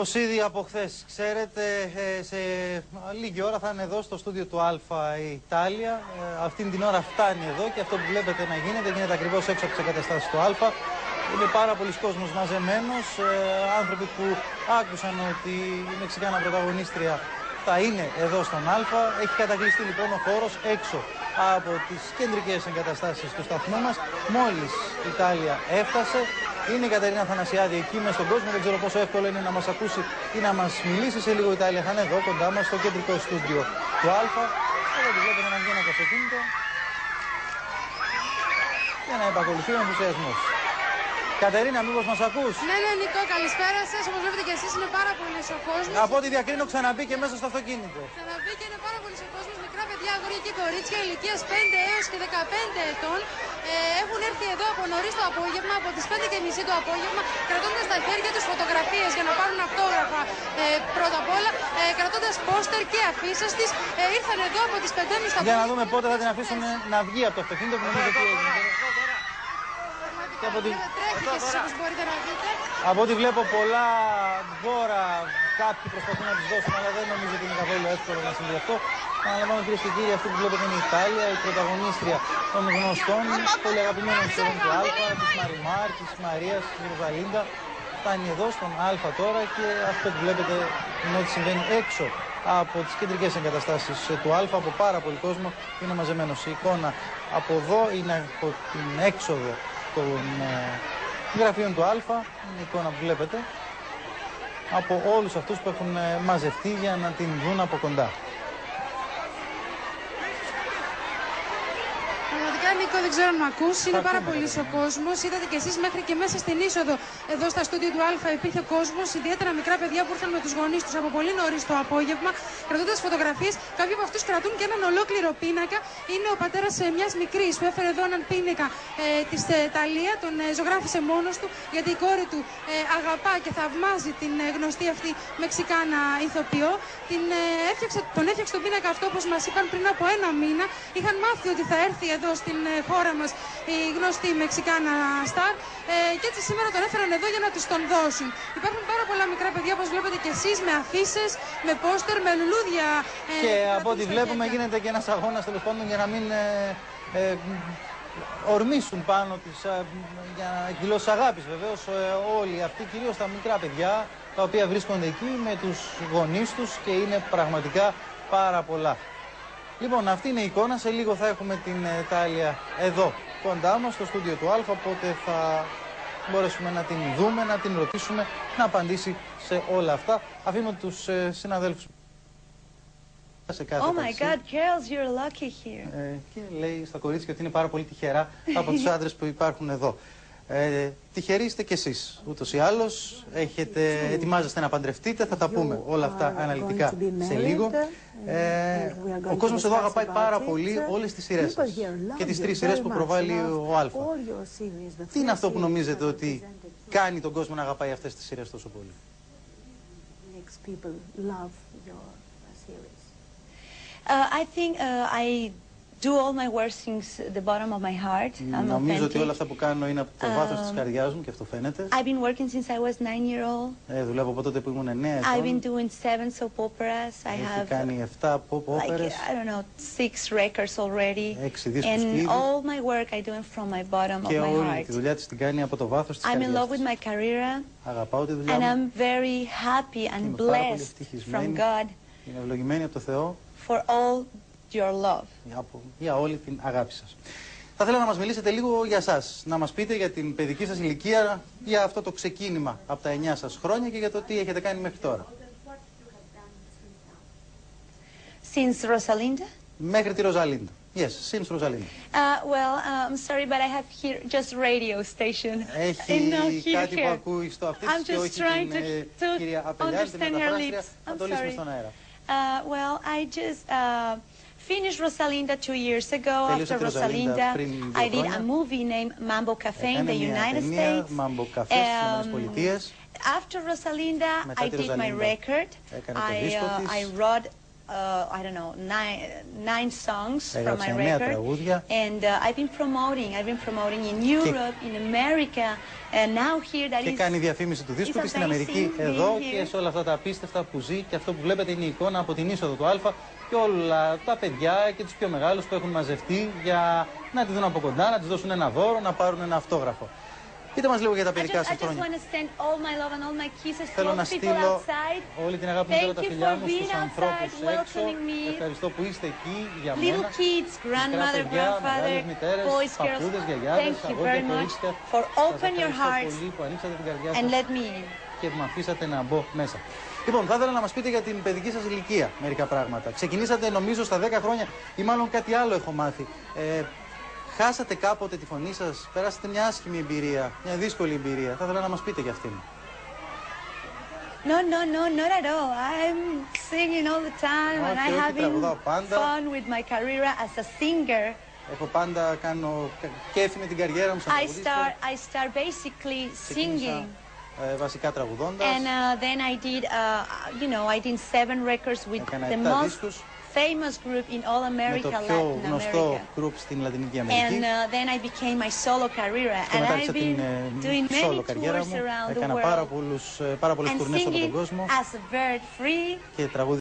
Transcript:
Όπως ήδη από χθες ξέρετε, σε λίγη ώρα θα είναι εδώ στο στούντιο του Αλφα η Ιτάλια. Αυτήν την ώρα φτάνει εδώ και αυτό που βλέπετε να γίνεται ακριβώς έξω από τις εγκαταστάσεις του Αλφα. Είναι πάρα πολλοί κόσμος μαζεμένος, άνθρωποι που άκουσαν ότι η Μεξικάνα πρωταγωνίστρια θα είναι εδώ στον Αλφα. Έχει κατακλειστεί λοιπόν ο χώρος έξω από τις κεντρικές εγκαταστάσεις του σταθμού μας. Μόλις η Ιτάλια έφτασε, είναι η Κατερίνα Θανασιάδη εκεί μες στον κόσμο. Δεν ξέρω πόσο εύκολο είναι να μας ακούσει ή να μας μιλήσει. Σε λίγο η Ιτάλια θα είναι εδώ κοντά μας στο κεντρικό στούντιο του Αλφα. Εδώ τη βλέπετε να βγαίνει από το αυτοκίνητο και να επακολουθεί ο ενθουσιασμός. Κατερίνα, μήπως μας ακούς? Ναι, Νικό, καλησπέρα σας. Όπως βλέπετε και εσείς, είναι πάρα πολύ ο κόσμος. Από ό,τι διακρίνω, ξαναμπήκε μέσα στο αυτοκίνητο. Ξαναμπήκε, είναι πάρα πολύ ο κόσμος. Μικρά παιδιά, αγόρια και κορίτσια ηλικίας 5 έως και 15 ετών έχουν έρθει εδώ από νωρίς το απόγευμα, από τις 5:30 το απόγευμα, κρατώντας στα χέρια τους φωτογραφίες για να πάρουν αυτόγραφα πρώτα απ' όλα, κρατώντας πόστερ και αφίσες της. Ήρθαν εδώ από τις 5:30 το απόγευμα. Για να δούμε πότε θα την αφήσουν να βγει από το αυτοκίνητο που νομίζω ότι έγινε. Από ό,τι βλέπω πολλά δώρα, κάποιοι προσπαθούν να τις δώσουν, αλλά δεν νομίζω ότι είναι καθόλου εύκολο να συμβεί αυτό. Παραλαμβάνω, κυρίες και κύριοι, αυτή που βλέπετε είναι η Ιτάλια, η πρωταγωνίστρια των γνωστών, πολύ αγαπημένων σειρών του Αλφα, της Μαριμάρ, της Μαρίας, της Ροζαλίντα. Φτάνει εδώ στον Αλφα τώρα και αυτό που βλέπετε είναι ότι συμβαίνει έξω από τις κεντρικές εγκαταστάσεις του Αλφα, από πάρα πολύ κόσμο είναι μαζεμένος. Η εικόνα από εδώ είναι από την έξοδο των γραφείων του Αλφα, είναι η εικόνα που βλέπετε, από όλους αυτούς που έχουν μαζευτεί για να την δουν από κοντά. Νίκο, δεν ξέρω αν με ακούσει, είναι πάρα πολύ ο κόσμος. Είδατε κι εσείς μέχρι και μέσα στην είσοδο εδώ στα στούντιο του Αλφα υπήρχε κόσμος, ιδιαίτερα μικρά παιδιά που ήρθαν με τους γονείς τους από πολύ νωρίς το απόγευμα, κρατώντας φωτογραφίες. Κάποιοι από αυτούς κρατούν και έναν ολόκληρο πίνακα. Είναι ο πατέρας μιας μικρής που έφερε εδώ έναν πίνακα της Ταλία, τον ζωγράφησε μόνος του, γιατί η κόρη του αγαπά και θαυμάζει την γνωστή αυτή Μεξικάνα ηθοποιό. Τον έφτιαξε τον πίνακα αυτό, όπως μας είπαν, πριν από ένα μήνα. Είχαν μάθει ότι θα έρθει εδώ στην χώρα μας η γνωστή Μεξικάνα Σταρ και έτσι σήμερα τον έφεραν εδώ για να τους τον δώσουν. Υπάρχουν πάρα πολλά μικρά παιδιά, όπως βλέπετε και εσείς, με αφίσες, με πόστερ, με λουλούδια. Και από ό,τι βλέπουμε γίνεται και ένας αγώνας τέλος πάντων για να μην ορμήσουν πάνω τις, για εκδηλώσεις αγάπης βεβαίως όλοι αυτοί, κυρίως τα μικρά παιδιά τα οποία βρίσκονται εκεί με τους γονείς τους και είναι πραγματικά πάρα πολλά. Λοιπόν, αυτή είναι η εικόνα. Σε λίγο θα έχουμε την Ιτάλια εδώ κοντά μας στο στούντιο του Αλφα, οπότε θα μπορέσουμε να την δούμε, να την ρωτήσουμε, να απαντήσει σε όλα αυτά. Αφήνω τους συναδέλφους σε κάθε Oh my God, girls, you're lucky here. Και λέει στα κορίτσια ότι είναι πάρα πολύ τυχερά από τους άντρες που υπάρχουν εδώ. Τυχεροί είστε κι εσείς. Ούτως ή άλλως ετοιμάζεστε να παντρευτείτε, θα τα πούμε όλα αυτά αναλυτικά σε λίγο. Ο κόσμος εδώ αγαπάει πάρα πολύ όλες τις σειρές σας και τις 3 σειρές που προβάλλει ο Αλφα. Τι είναι αυτό που νομίζετε ότι κάνει τον κόσμο να αγαπάει αυτές τις σειρές τόσο πολύ? I think I do all my work since the bottom of my heart. Νομίζω ότι όλα αυτά που κάνω είναι από το βάθος της καρδιάς μου και αυτό φαίνεται. I've been working since I was 9-year-old. Δουλεύω από τότε που ήμουν 9 ετών. I've been doing 7 soap operas. I have κάνει 7 pop operas. Like, I don't know, 6 records already. 6 δίσκους ήδη. And all my work I do it from my bottom of my heart. Και όλη τη δουλειά της την κάνει από το βάθος της καρδιάς. I'm in love with my career. Αγαπάω τη δουλειά μου. And I'm very happy and blessed from God. Είμαι ευλογημένη από το Θεό. For all your love. Για όλη την αγάπη σας. Θα ήθελα να μας μιλήσετε λίγο για σας, να μας πείτε για την παιδική σας ηλικία, για αυτό το ξεκίνημα από τα 9 σας χρόνια και για το τι έχετε κάνει μέχρι τώρα. Since Rosalinda? Μέχρι τη Ροζαλίντα. Yes, since Rosalinda. Well, I'm sorry, but I have here just radio station. Έχει κάτι που ακούει στο αυτί της και όχι την κυρία Απελιάδη, την μεταφράστρια. Θα το λύσουμε στον αέρα. Well, I just finished Rosalinda 2 years ago. After Rosalinda, I did a movie named Mambo Cafe in the United States. Mambo Cafe στις Ηνωμένες Πολιτείες. After Rosalinda, I did my record. I wrote I don't know, nine songs from my record. And I've been promoting in Europe, in America, and now here that και κάνει διαφήμιση του δίσκου της στην Αμερική, εδώ και σε όλα αυτά τα απίστευτα που ζει. Και αυτό που βλέπετε είναι η εικόνα από την είσοδο του Αλφα και όλα τα παιδιά και τους πιο μεγάλους που έχουν μαζευτεί για να τη δουν από κοντά, να της δώσουν ένα δώρο, να πάρουν ένα αυτόγραφο. Πείτε μας λίγο για τα παιδικά σας χρόνια. Θέλω να στείλω όλη την αγάπη μου και όλα τα φιλιά μου στους ανθρώπους έξω. Ευχαριστώ που είστε εκεί για μένα. Μικρά παιδιά, μεγάλες μητέρες, παππούδες, γιαγιάδες, αγόρια, κορίτσια. Σας ευχαριστώ πολύ που ανοίξατε την καρδιά σας και που με αφήσατε να μπω μέσα. Λοιπόν, θα ήθελα να μας πείτε για την παιδική σας ηλικία μερικά πράγματα. Ξεκινήσατε νομίζω στα 10 χρόνια ή μάλλον κάτι άλλο έχω μάθει. Χάσατε κάποτε τη φωνή σας, περάσατε μια άσχημη εμπειρία, μια δύσκολη εμπειρία. Θα ήθελα να μας πείτε για αυτήν. No, not at all. I'm singing all the time and I'm having fun with my career as a singer. Έχω πάντα κάνω κέφι με την καριέρα μου σαν τραγουδίστρια. I start basically singing. Βασικά τραγουδώντας. And then I did, you know, I did 7 records with the most famous group in all America, Latin America. Group στην Λατινική Αμερική. And then I became my solo career, and I've been doing many tours around the world. Πάρα πολλές τουρνές από τον κόσμο. As a bird free. Και τραγούδι